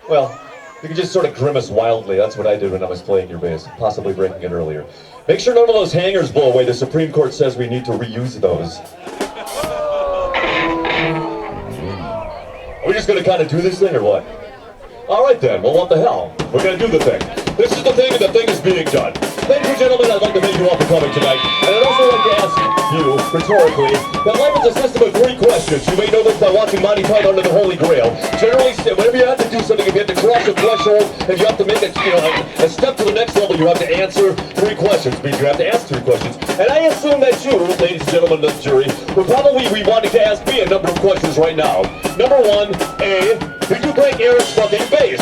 Well, you can just sort of grimace wildly. That's what I did when I was playing your bass, possibly breaking it earlier. Make sure none of those hangers blow away. The Supreme Court says we need to reuse those. Are we just going to kind of do this thing or what? All right then, well what the hell? We're going to do the thing. This is the thing and the thing is being done. Ladies and gentlemen, I'd like to thank you all for coming tonight. And I'd also like to ask you, rhetorically, that life is a system of 3 questions. You may know this by watching Monty Python under the Holy Grail. Generally, whenever you have to do something, if you have to cross a threshold, if you have to make a step to the next level, you have to answer 3 questions. Means you have to ask 3 questions. And I assume that you, ladies and gentlemen of the jury, would probably be wanting to ask me a number of questions right now. Number 1, A, did you break Erik's fucking bass?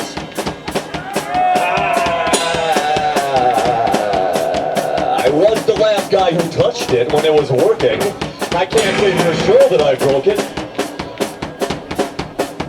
I was the last guy who touched it when it was working. I can't say for sure that I broke it.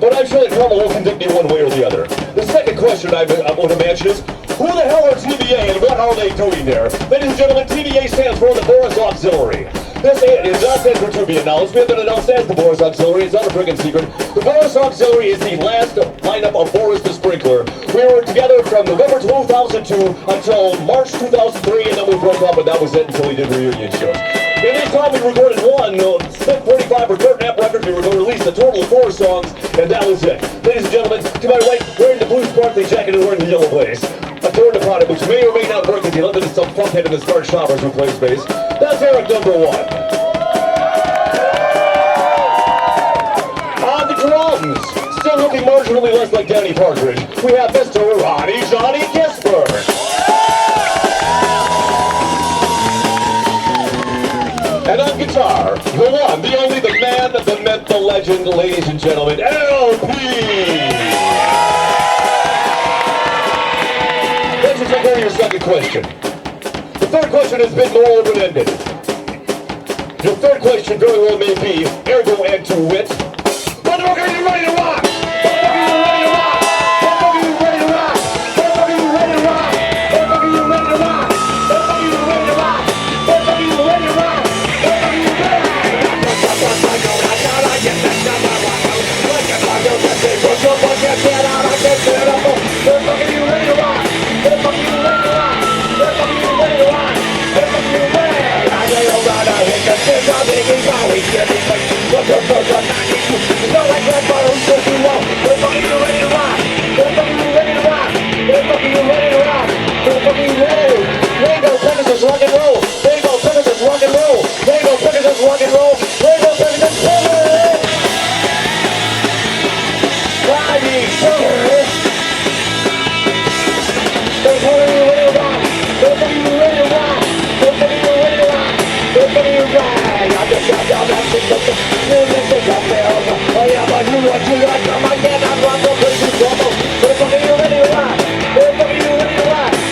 But I'm sure that karma will convict me one way or the other. The second question I would imagine is, who the hell are TBA and what are they doing there? Ladies and gentlemen, TBA stands for the Boris Auxiliary. This is not said for to be announced. We have been announced as the Boris Auxiliary. It's not a friggin' secret. The Boris Auxiliary is the last lineup of Boris the Sprinkler. We were together from November 2002 until March 2003, and then we broke up, and that was it until we did reunion shows. In this time, we recorded one Smith 45 for Curtain App Records. We were going to release a total of 4 songs, and that was it. Ladies and gentlemen, to my right, wearing the blue sparkly jacket and wearing the yellow blaze. A torn upon it, which may or may not work because he left it to some fuckhead in the smart shoppers who plays bass. That's Erik number 1. On the drums, still looking marginally less like Danny Partridge, we have Mr. Ronny Johnny Kispert. And on guitar, the one, the only, the man, the myth, the legend, ladies and gentlemen, LP! Let's just take care of your second question. The third question has been more open-ended. Your third question very well may be, ergo and to wit, motherfucker, are you ready to rock? Motherfucker, are you ready to rock? Motherfucker, are you ready to rock? Motherfucker, are you ready to rock?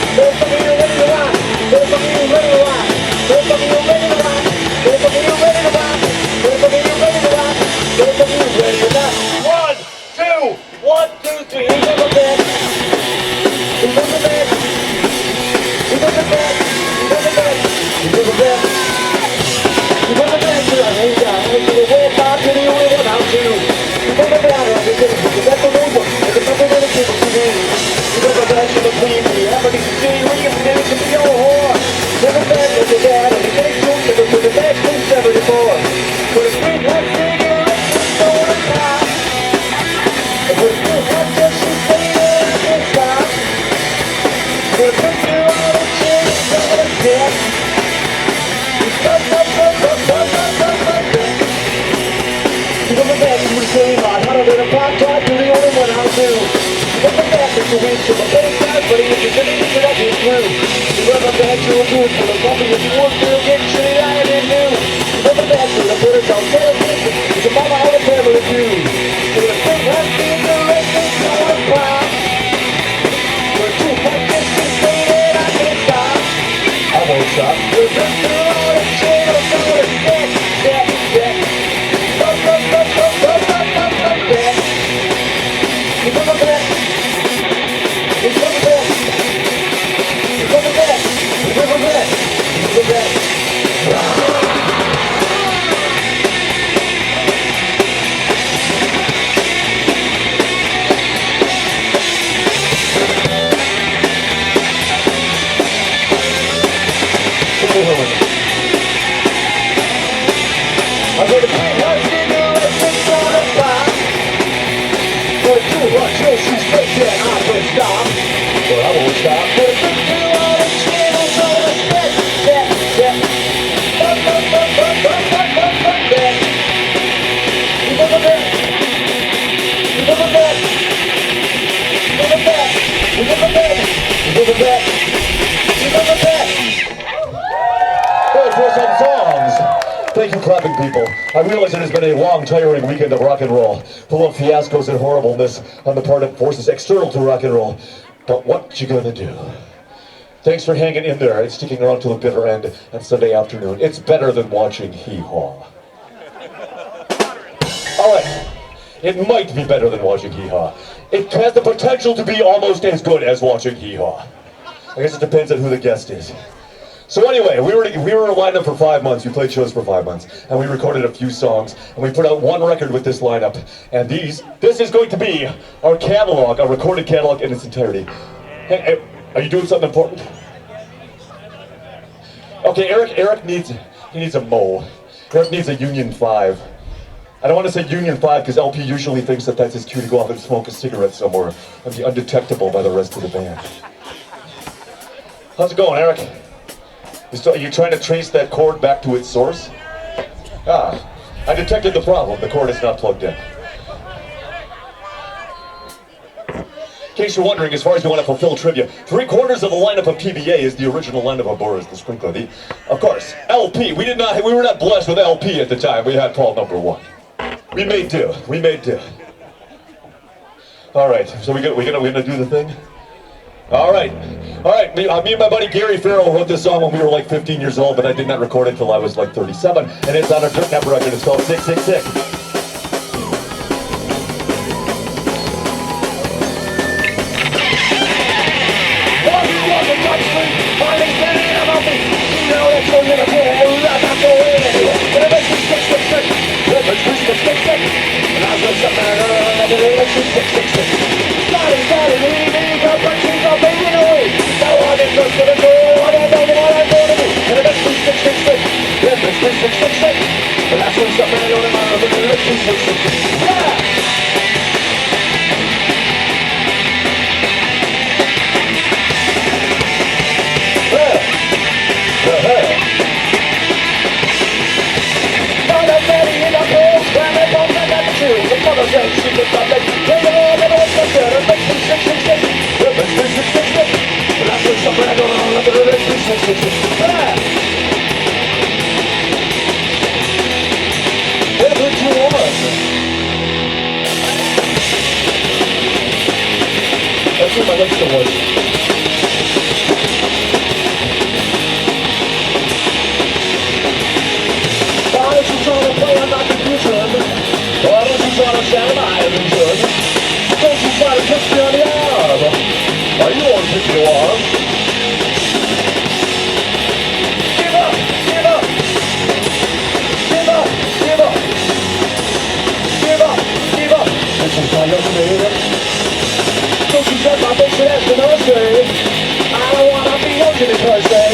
Motherfucker, are you ready to rock? Motherfucker, are you ready to rock? Motherfucker, are you ready to rock? Listen, people, I realize it has been a long, tiring weekend of rock and roll, full of fiascos and horribleness on the part of forces external to rock and roll. But what you gonna do? Thanks for hanging in there and sticking around till the bitter end on Sunday afternoon. It's better than watching Hee Haw. All right, it might be better than watching Hee Haw. It has the potential to be almost as good as watching Hee Haw. I guess it depends on who the guest is. So anyway, we were lined up for 5 months. We played shows for 5 months, and we recorded a few songs, and we put out one record with this lineup. And this is going to be our catalog, our recorded catalog in its entirety. Hey, are you doing something important? Okay, Erik needs a mole. Erik needs a Union 5. I don't want to say Union 5 because LP usually thinks that that's his cue to go off and smoke a cigarette somewhere and be undetectable by the rest of the band. How's it going, Erik? Are you trying to trace that cord back to its source? Ah, I detected the problem. The cord is not plugged in. In case you're wondering, as far as you want to fulfill trivia, 3/4 of the lineup of TBA is the original lineup of Boris The Sprinkler. Of course, LP. We were not blessed with LP at the time. We had Paul #1. We made do. We made do. All right. So we're gonna do the thing. All right. Me and my buddy Gary Farrell wrote this song when we were like 15 years old, but I did not record it until I was like 37, and it's on a Dirt Nap record. It's called 666. Let's see my lips to work. Why don't you try to play on my computer? Why don't you try to shine my illusion? Don't you try to touch me on the arm? Are you on the arm? Give up! Give up! Give up! Give up! Give up! Give up! This is my young man. Don't you set my face as the nursery. I don't wanna be looking per se.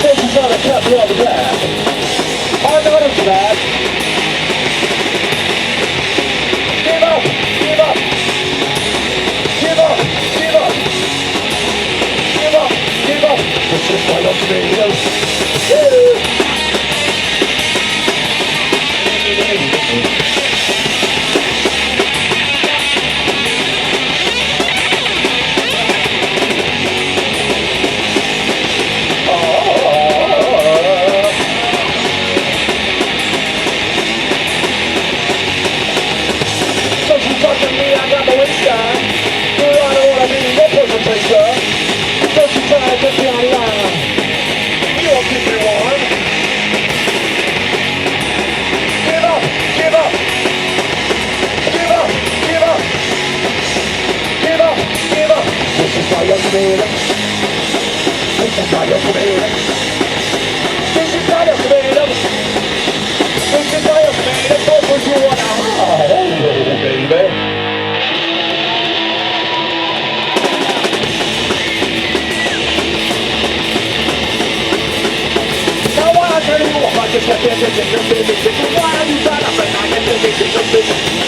Don't you try to cut me on the back. I'm not into that. Give up! Give up! Give up! Give up! Give up! Give up! This is my young man.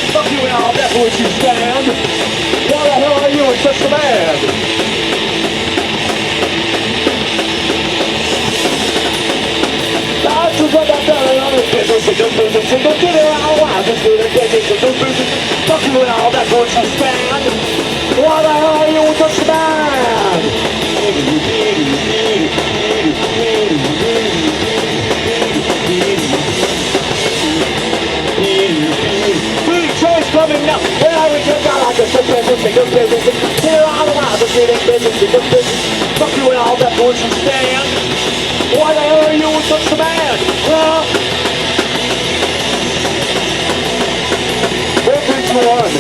Fuck you and all that what you stand. Why the hell are you in such a band? Fuck you and all that what you stand. Why the hell are you in such a band? 1.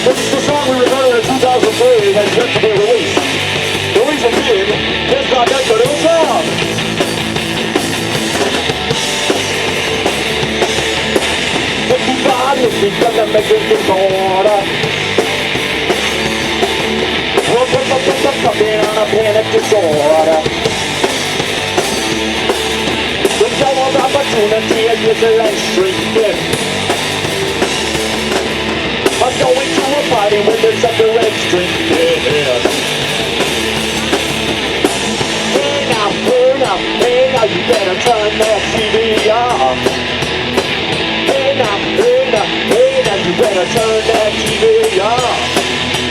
This is the song we recorded in 2003 and has yet to be released. The reason being, it's not that good of a song. Everybody's gonna make it in order. We're on a panic disorder. The door of opportunity is literally shrinking. I'm going to a party with the cigarettes drinking. Hey now, you better turn that TV off. Hey now, you better turn that TV off.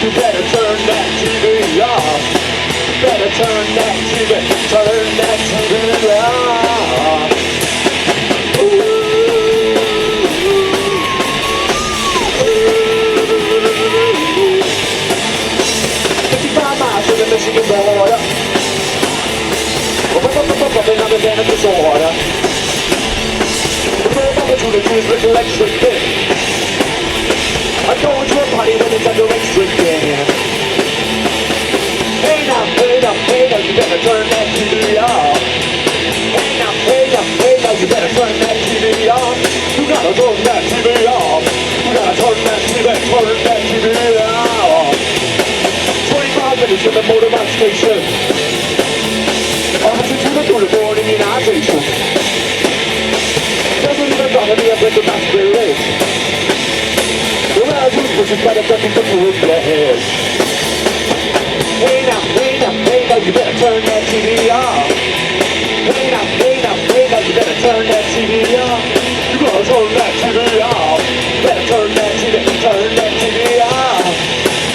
You better turn that TV off. Better turn that TV off. Michigan border. Another kind of disorder. The opportunities with electric pit. I'm going to a party when it's under restricting. Hey now, you better turn that TV off. Hey now, you better turn that TV off. You gotta turn that TV off. You gotta turn that TV off. 25 minutes in the motorbike station. Opposite to the uniform immunization. Doesn't even bother me, I break the my spirit. The round toothbrush by the fucking people in their head. Hey now, you better turn that TV off. Hey now, you better turn that TV off. You gotta turn that TV off. Better turn that TV off.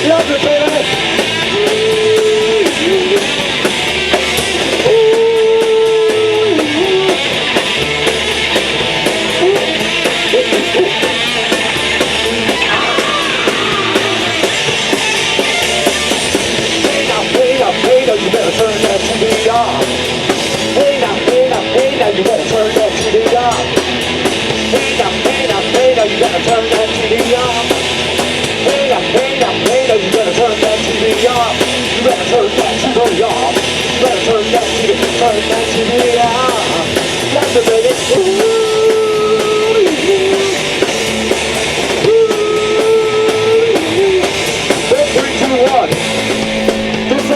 Love it, baby. You better turn that TV off. Hey now, you better turn that TV off. Hey now, you better turn that TV off. Hey now, you better turn that TV off. You better turn that TV off. You better turn that TV off. That's the baby.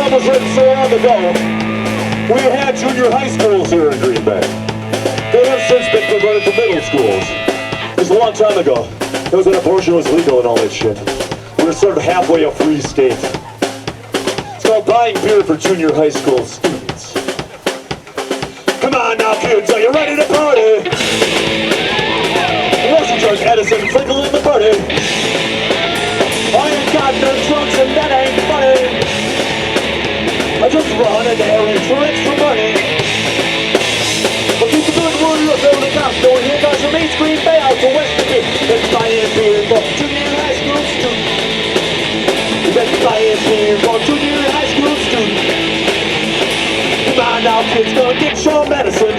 Was written so long ago. We had junior high schools here in Green Bay. They have since been converted to middle schools. It was a long time ago. It was when abortion was legal and all that shit. We were sort of halfway a free state. It's called buying beer for junior high school students. Come on now, kids, are you ready to party? Washington, Edison, Sprinkler in the party. I ain't got no trunks and that ain't funny. I just run an errand for extra money. But keep the good word up on the cops going here, cause from East Green Bay out to West Virginia. Let's buy in beer for junior high school students. Let's buy in beer for junior high school students. Come on now, kids, gonna get your medicine.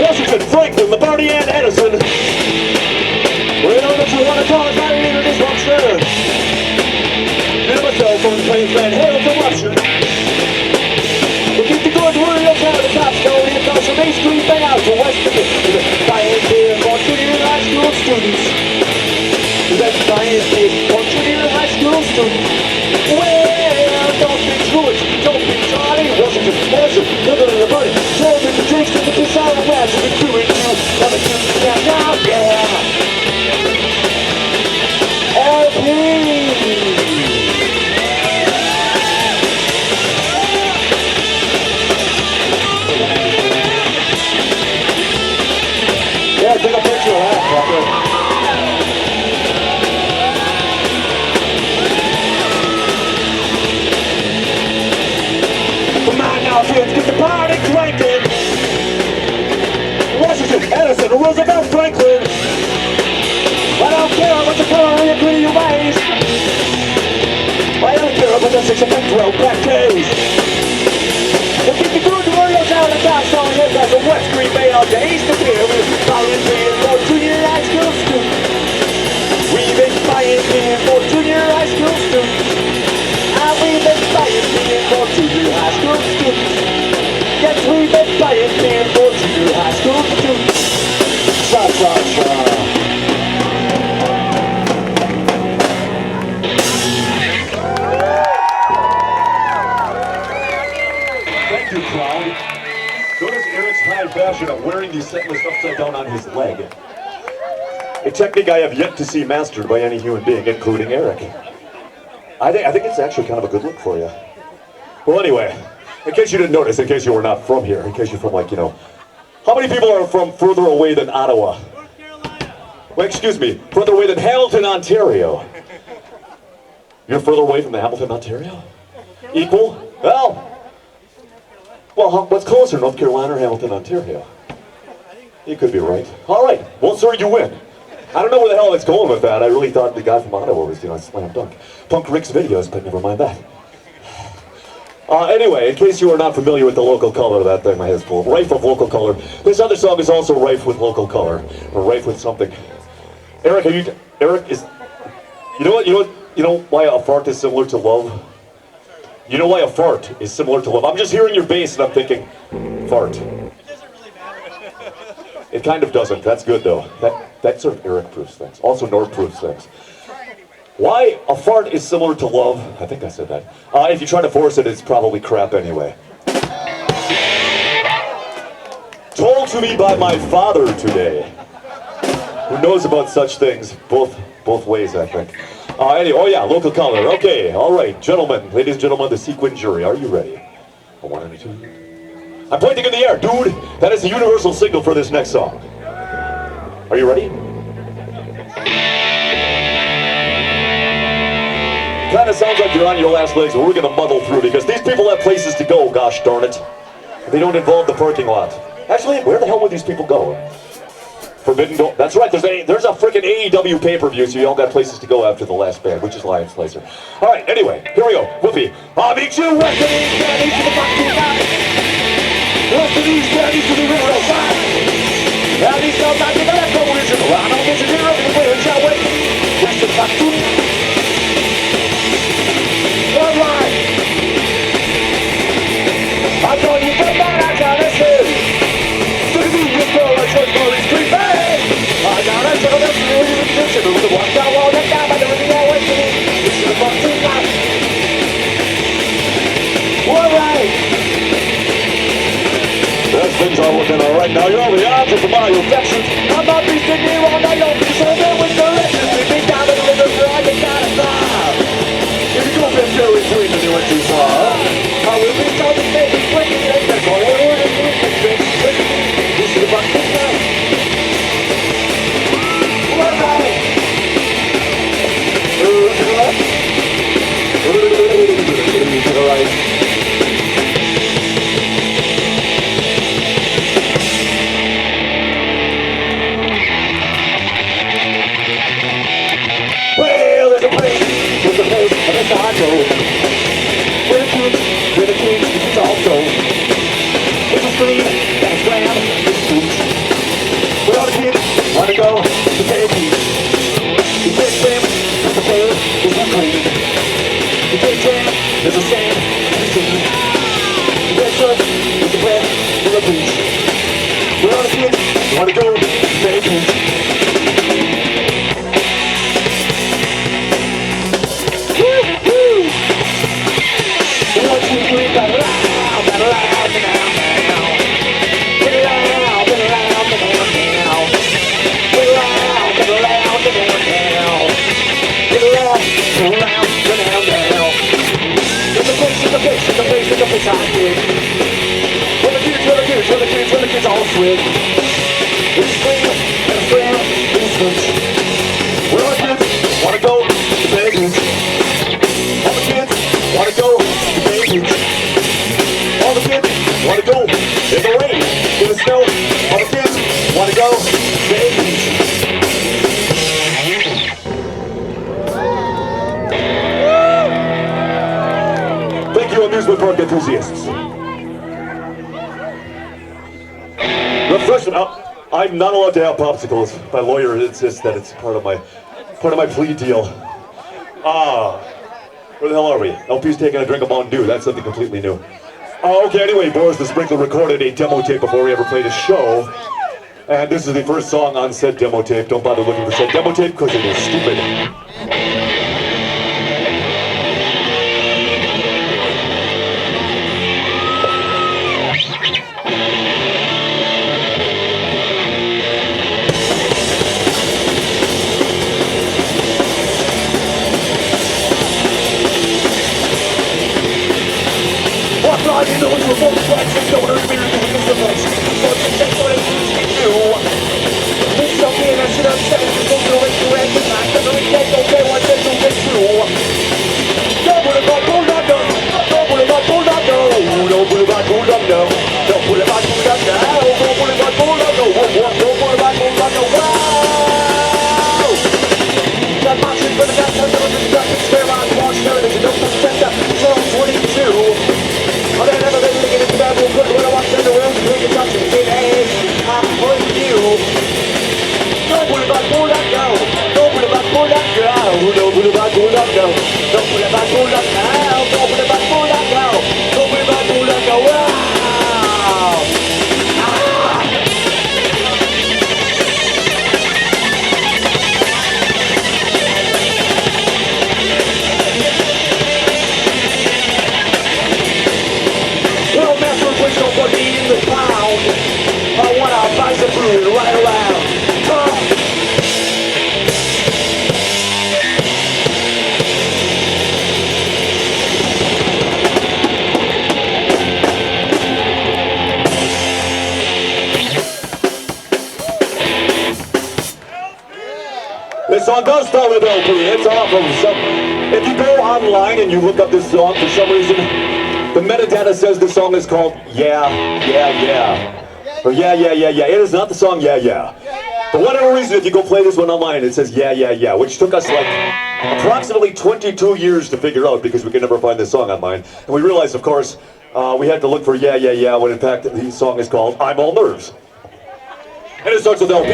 Washington, Franklin, Labarty, and Edison. We know that you wanna call us by the leader this one, sir. Myself on the plains man, hail to Washington. We'll keep the good word up out of the cops going in, cause from East Green Bay out to West Virginia. Buying beer for junior high school students. Let's buy beer for junior high school students. Well, don't be Jewish, don't be Charlie, Washington, Edison, living in the party. Show me the drinks and the piss out of rats and the crew and you. Have a good time now, yeah. Oh, please. Yeah, take a picture of that, fucker. Come on now, kids, get the party cranking. Washington, Edison, Roosevelt, Franklin. I don't care about the color of your pretty ways. I don't care about the 6-pack 12-pack days. We'll keep the good Oreos out of the top, so here's the West Green Bay. all days to fear. We're volunteering for junior high school students. We've been volunteering for junior high school students. We've been volunteering for junior high school students. Yes, we've been volunteering for junior high school students. Cha cha cha. Thank you, crowd. Notice Erik's high fashion of wearing these setlists upside down on his leg. A technique I have yet to see mastered by any human being, including Erik. I think it's actually kind of a good look for you. Well, anyway, in case you didn't notice, in case you were not from here, in case you're from, like, you know, how many people are from further away than Ottawa? Well, excuse me, further away than Hamilton, Ontario. You're further away from the Hamilton, Ontario? Equal? Well, what's closer, North Carolina or Hamilton, Ontario? You could be right. All right, well, sir, you win. I don't know where the hell it's going with that. I really thought the guy from Ottawa was, you know, a slam dunk. Punk Rick's videos, but never mind that. Anyway, in case you are not familiar with the local color, that thing my head is full of, rife of local color. This other song is also rife with local color, or rife with something. Erik, Erik is, you know why a fart is similar to love? You know why a fart is similar to love? I'm just hearing your bass and I'm thinking, fart. It kind of doesn't. That's good though. That sort of Erik proves things. Also Norb proves things. Why a fart is similar to love? I think I said that. If you try to force it, it's probably crap anyway. Told to me by my father today, who knows about such things both ways, I think. Anyway, oh yeah, local color. Okay, all right, gentlemen, ladies and gentlemen, the sequin jury, are you ready? A 1 and a 2. I'm pointing in the air, dude. That is the universal signal for this next song. Are you ready? Kind of sounds like you're on your last legs, but we're gonna muddle through because these people have places to go, gosh darn it. They don't involve the parking lot. Actually, where the hell would these people go? Forbidden Door. That's right, there's a freaking AEW pay-per-view, so you all got places to go after the last band, which is Lion Slicer. All right, anyway, here we go. Whoopi. I'll meet you west of these daddies to the fucking night. West of these daddies to the river side. And these girls I think I left over is around. I'll get you here over the way, shall we? West of fucking night. All right. I told you from that I gotta say. Look at me, you girl, I told you it's creepy. I gotta tell them you in the kitchen. With the one down, all that down, by the river, always to me. This is the fucking night. All right. As things are looking all right now, you're on the odds of my reflections. I'm not be sitting here all night long, because I'm there with directions. Lead me down to the river, for I just gotta stop. If you go back there with me, then you went too far. I will be told to stay quick, and that's all I want to do. This is the fucking night. All right. All right. Well, there's a place with the place of the taco. Where the kids, it's also. It's a stream, and a slam, it's food. Where all the kids wanna go to take it. The big swim, and the fair is not clean. The big jam, there's a sand, and a sea. The red surf, with the bread, and the beach. Where all the kids wanna go to take it. When the kids all swim. It's spring, and a spring, and a switch. Where all the kids wanna go to Vegas. All the kids wanna go to Vegas. All the kids wanna go in the rain, in the snow. All the kids wanna go to Vegas. Thank you, amusement park enthusiasts. Refreshment. I'm not allowed to have popsicles. My lawyer insists that it's part of my plea deal. Where the hell are we? LP's taking a drink of Mountain Dew. That's something completely new. Okay, anyway, Boris the Sprinkler recorded a demo tape before we ever played a show. And this is the first song on said demo tape. Don't bother looking for said demo tape because it is stupid. I know you're both flags and don't hurt me with the face. But you take what it is to do. It's something I should have said. It's going to make you red tonight. I'm going to take okay what they don't get through. Don't put it back, hold on, no. Don't put it back, hold on, no. Don't put it back, hold on, no. Don't put it back, hold on, no. Don't put it back, hold on, no. Don't put it back, hold on, no. Wow! Got marching for the guys. I'm going to stop and spare my watch. There it is. Don't protect that. Song 22. Oh, they never been thinking it's bad, we'll put it when I walk down the road, take a touch and say, hey, I'm for you. Don't put it back, pull that go. Don't put it back, pull that go. Don't put it back, pull that go. Don't put it back, pull that go. Don't put it back, pull that go. Don't put it back, pull that go. Wow! Nobody in the town. I wanna buy some food right around. This song does start with LP. It's off of some. If you go online and you look up this song, for some reason, the metadata says the song is called Yeah, Yeah, Yeah. Or Yeah, Yeah, Yeah, Yeah. It is not the song Yeah, Yeah. For whatever reason, if you go play this one online, it says Yeah, Yeah, Yeah, which took us like approximately 22 years to figure out because we could never find this song online. And we realized, of course, we had to look for Yeah, Yeah, Yeah, when in fact the song is called I'm All Nerves. And it starts with LP.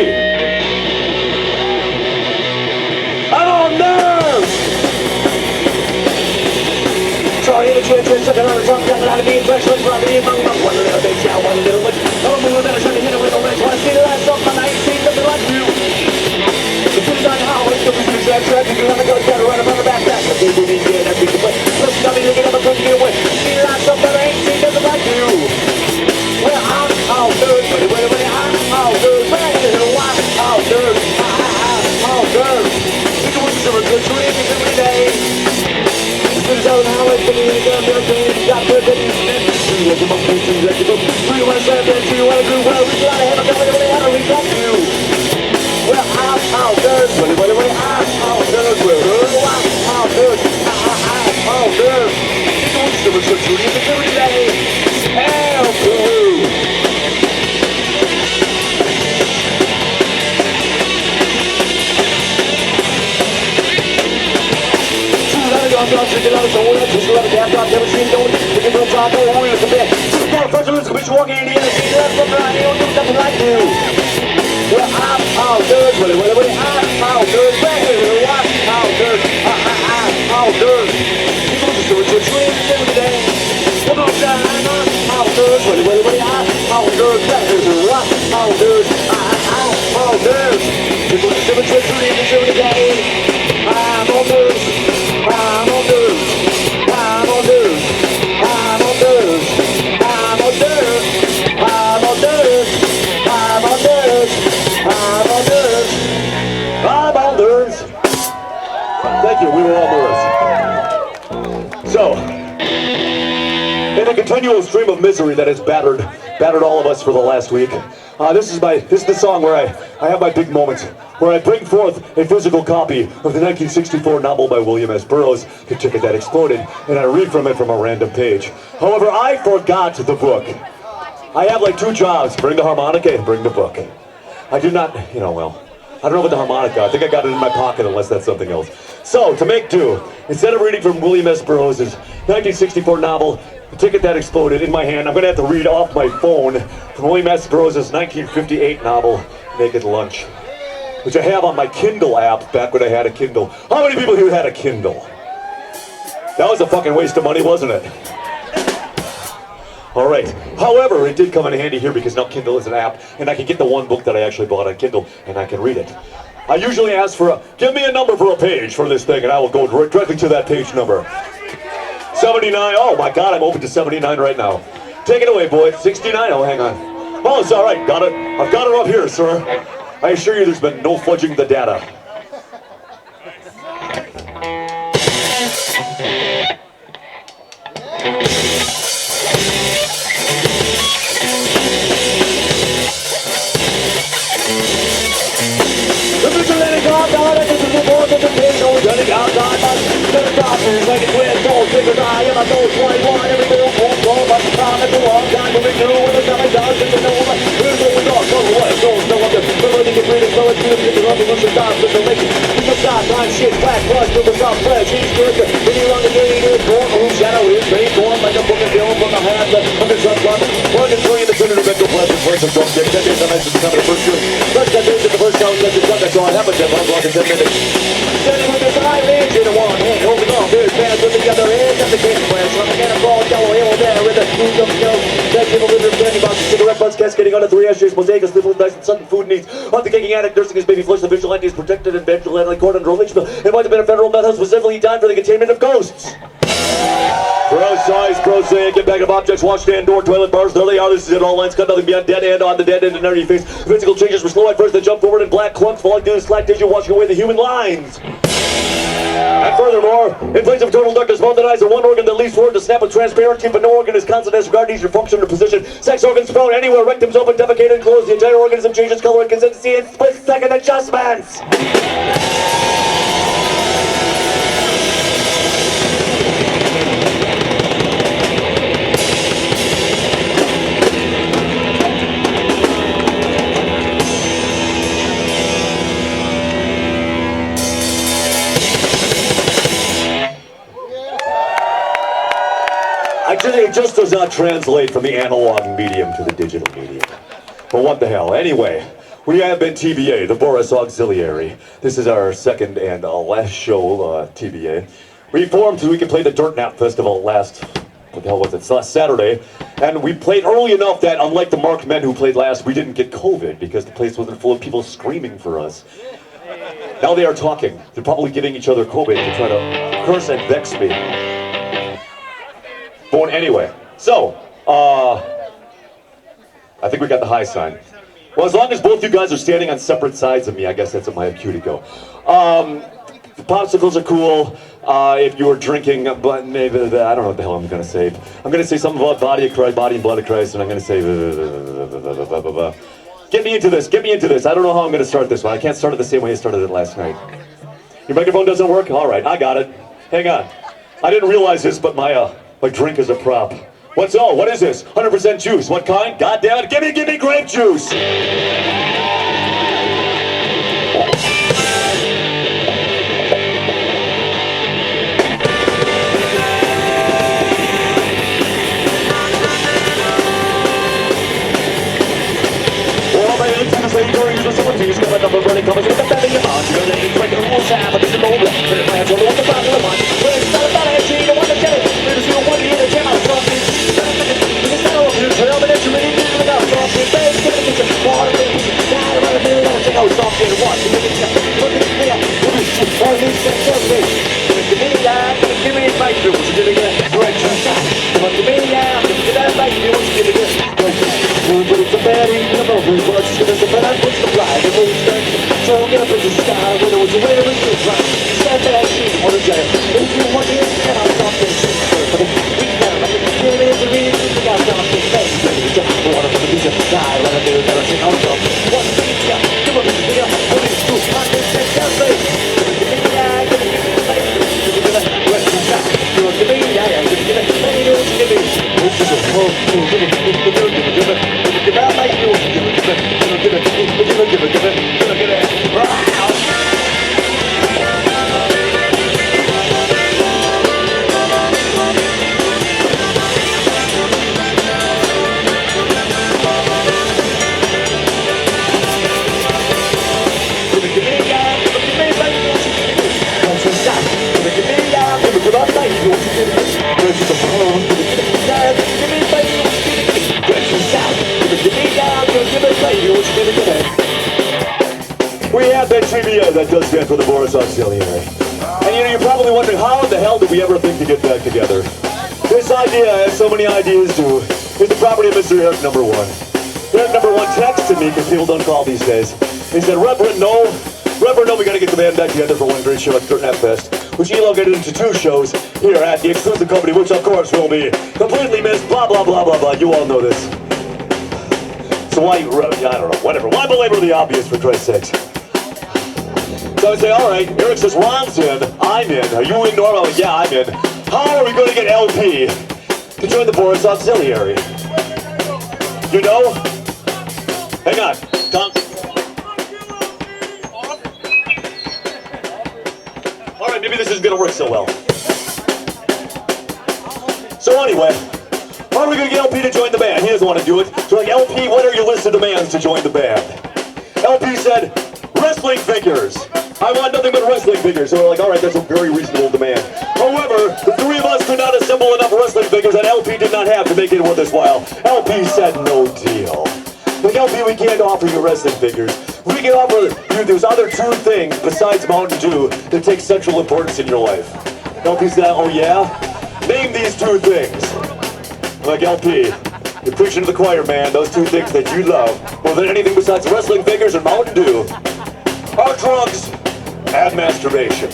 I'm all nerves! Sorry, it's took another drunk, got out of me, fresh, let's run me among them. One little bit, yeah, one little bit. I'm a move, better try to hit it with a wrench. Wanna see the last song, I ain't seen nothing like you. It's been done how it's going to be track, you can have a go, gotta run up on the backpack. But they didn't get every way. Let's stop me looking up and put me away. See the last song, I ain't seen nothing like you. Well, I'm all nerves, but I'm all nerves. I'm all nerves, I'm all nerves. Think it was a good dream every day. This is how it's going to go, got to be like a monkey, like a book. Do you want to say that? Do you want to do well? We gotta have a go, how do we got you? Well, I'm all nerves, I'm all nerves, I'm all nerves, I'm all nerves. Think it was a good dream every day. Help you! I'm not drinking out of soul, I'm just loving that, I've never seen no one. Looking for a job, no one will come back. Just got a bunch of bitch walking in the end, see that from around here, don't do nothing like you. Well, I'm all nerves, I'm all nerves, I'm all nerves, I'm all nerves. People just do it to a dream every day. Come on, I'm all nerves, I'm all nerves, I'm all nerves, I'm all nerves. People just do it to a dream every day. I'm all nerves. I'm on nerves, I'm on nerves, I'm on nerves, I'm on nerves, I'm on nerves, I'm on nerves, I'm on nerves, I'm on nerves. Thank you, we were all nerves. So, in a continual stream of misery that has battered all of us for the last week, this is the song where I have my big moments, where I bring forth a physical copy of the 1964 novel by William S. Burroughs, The Ticket That Exploded, and I read from it from a random page. However, I forgot the book. I have like two jobs, bring the harmonica and bring the book. I do not, well, I don't know about the harmonica. I think I got it in my pocket unless that's something else. So, to make do, instead of reading from William S. Burroughs' 1964 novel, the ticket that exploded in my hand. I'm gonna have to read off my phone from William S. Burroughs' 1958 novel, Naked Lunch, which I have on my Kindle app back when I had a Kindle. How many people here had a Kindle? That was a fucking waste of money, wasn't it? All right. However, it did come in handy here because now Kindle is an app, and I can get the one book that I actually bought on Kindle, and I can read it. I usually ask for give me a number for a page for this thing, and I will go directly to that page number. 79. Oh my God, I'm open to 79 right now. Take it away, boy. 69. Oh, hang on. Oh, it's all right. Got it. I've got it up here, sir. I assure you, there's been no fudging the data. Cascading on a 3 ashtrays, mosaic, sniffles, nice and sudden food needs. On the kicking addict, nursing his baby flush, the vigilante is protected and vigilante court under Lynchville. It might have been a federal meth house, specifically died for the containment of ghosts. Gross size, prosaic, get back of objects, washstand door, toilet bars, there they are. This is it, all lines cut, nothing beyond dead end on the dead end and under your face. Physical changes were slow at first, then jump forward in black clumps, falling through the slack tissue, washing away the human lines. And furthermore, in place of total darkness, both eyes are one organ that leads forward to snap with transparency, but no organ is constant as regard needs your function or position. Sex organs found anywhere, rectums open, defecated, and closed. The entire organism changes color and consistency in split-second adjustments. Actually, it just does not translate from the analog medium to the digital medium. But what the hell? Anyway, we have been TBA, the Boris Auxiliary. This is our second and last show, TBA. We formed so we could play the Dirt Nap Festival last Saturday. And we played early enough that, unlike the marked men who played last, we didn't get COVID because the place wasn't full of people screaming for us. Now they are talking. They're probably giving each other COVID to try to curse and vex me. But anyway, so, I think we got the high sign. Well, as long as both you guys are standing on separate sides of me, I guess that's at my cue to go. The popsicles are cool. If you were drinking, but maybe, I don't know what the hell I'm going to say. I'm going to say something about body of Christ, body and blood of Christ, and I'm going to say, get me into this, get me into this. I don't know how I'm going to start this one. I can't start it the same way I started it last night. Your microphone doesn't work? All right, I got it. Hang on. I didn't realize this, but my drink is a prop. What's all? What is this? 100% juice. What kind? God damn it. Give me grape juice. Yeah, Ben TBA, that does stand for the Boris Auxiliary. And you're probably wondering, how in the hell did we ever think to get back together? This idea, as so many ideas do, is the property of Mr. Erik number 1. Erik number 1 texted me, because people don't call these days. He said, Reverend, no, we gotta get the band back together for one great show at Dirtnap Fest, which elongated into 2 shows here at the exclusive company, which of course will be completely missed, blah, blah, blah, blah, blah. You all know this. So why, I don't know, whatever. Why belabor the obvious, for Christ's sakes? So I say, all right, Erik says, Ron's in, I'm in. Are you in, Norb? I'm like, yeah, I'm in. How are we going to get LP to join the Boris Auxiliary? You know? Hang on. All right, maybe this isn't going to work so well. So anyway, how are we going to get LP to join the band? He doesn't want to do it. So like, LP, what are your list of demands to join the band? LP said, wrestling figures. I want nothing but wrestling figures. So we're like, all right, that's a very reasonable demand. However, the 3 of us could not assemble enough wrestling figures that LP did not have to make it worth his while. LP said no deal. Like, LP, we can't offer you wrestling figures. We can offer you those other 2 things besides Mountain Dew that take central importance in your life. LP said, oh yeah? Name these 2 things. I'm like, LP, you're preaching to the choir, man. Those 2 things that you love more than anything besides wrestling figures and Mountain Dew are drugs and masturbation.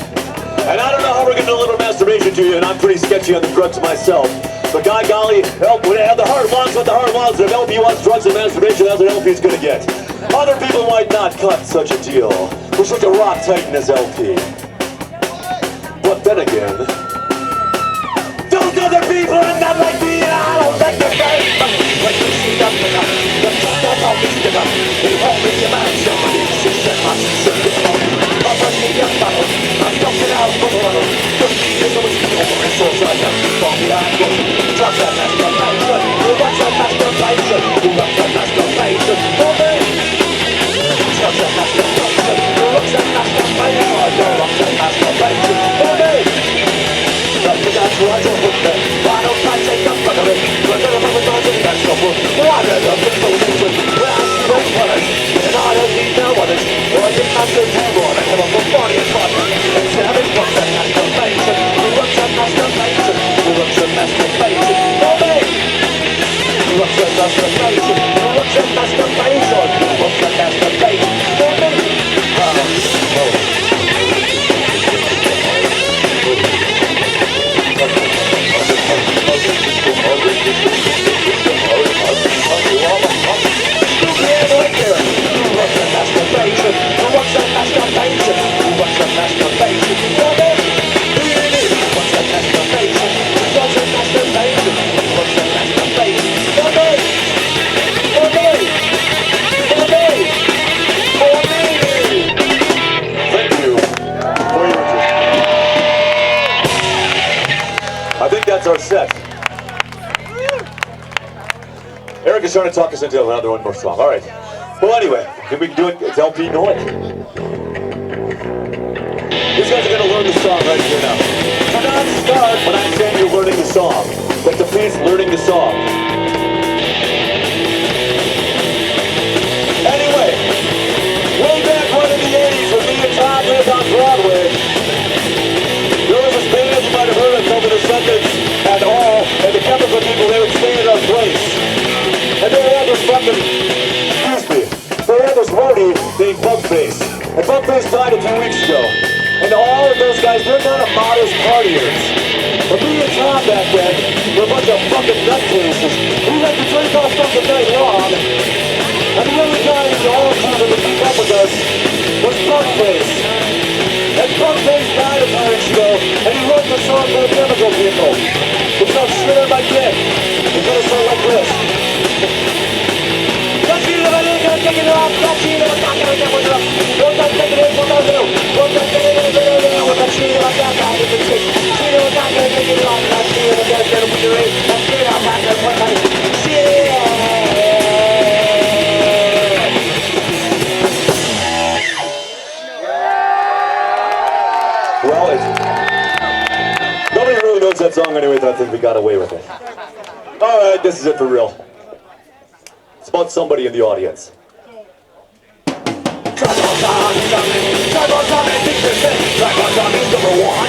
And I don't know how we're going to deliver masturbation to you, and I'm pretty sketchy on the drugs myself. But by golly, we have the hard lungs with the hard lungs. If LP wants drugs and masturbation, that's what LP's going to get. Other people might not cut such a deal with such a rock titan as LP. But then again, those other people are not like me, and I don't like their face. When you see them, that's all these give up. They hold me in my somebody, I'm running your battle. I'm jumping out for the level. There's always people over and source right now. Fall behind you. Drop that masturbation. Who wants that masturbation? Who wants that masturbation? For me. Drop that masturbation. Who wants that masturbation? Who wants that masturbation? For me. That's right, you're hooked there. Why don't I take a fuck of it? We're gonna have a dance in that trouble. Why don't I put those things with? Where I see those colors. And I don't need no others. Or I get master table and I come up with body and fun. And seven wants that masturbation. Who wants that masturbation? Who wants that masturbation? For me! Who wants that masturbation? Who wants that masturbation? Who wants that masturbation? For me! Our set. Erik is trying to talk us into another one more song. All right. Well, anyway, if we can do it, it's LP Noise. These guys are going to learn the song right here now. Do not start when I'm saying you're learning the song. Like the piece learning the song. Anyway, way back when in the 80s when me and Tom lived on Broadway, there was this band you might have heard of called The Descendants and all, and the chemical people, they would stay in our place. And they had this fucking, excuse me, they had this roadie named Bugface. And Bugface died a few weeks ago. And all of those guys, they're not a modest partiers. But me and Tom back then were a bunch of fucking nutcases. We had to drink all fucking night long. And the only guy in the whole time that would keep up with us was Bugface. And Bugface died a few weeks ago, and he wrote the song for the chemical people. It's called Shit on My Dick. It's gonna sound like this. Don't you ever leave her taking it off? Don't you ever talk about that with her? Don't you take it in for no do? Don't you take it in for no do? With a cheat like that guy in the chick. She was not gonna take it off. Not she was gonna get a with your age. Not she was not gonna put my shit. Well, nobody really knows that song anyway, but I think we got away with it. Alright, this is it for real. It's about somebody in the audience. Drive on time and think this. Drive on time is number one.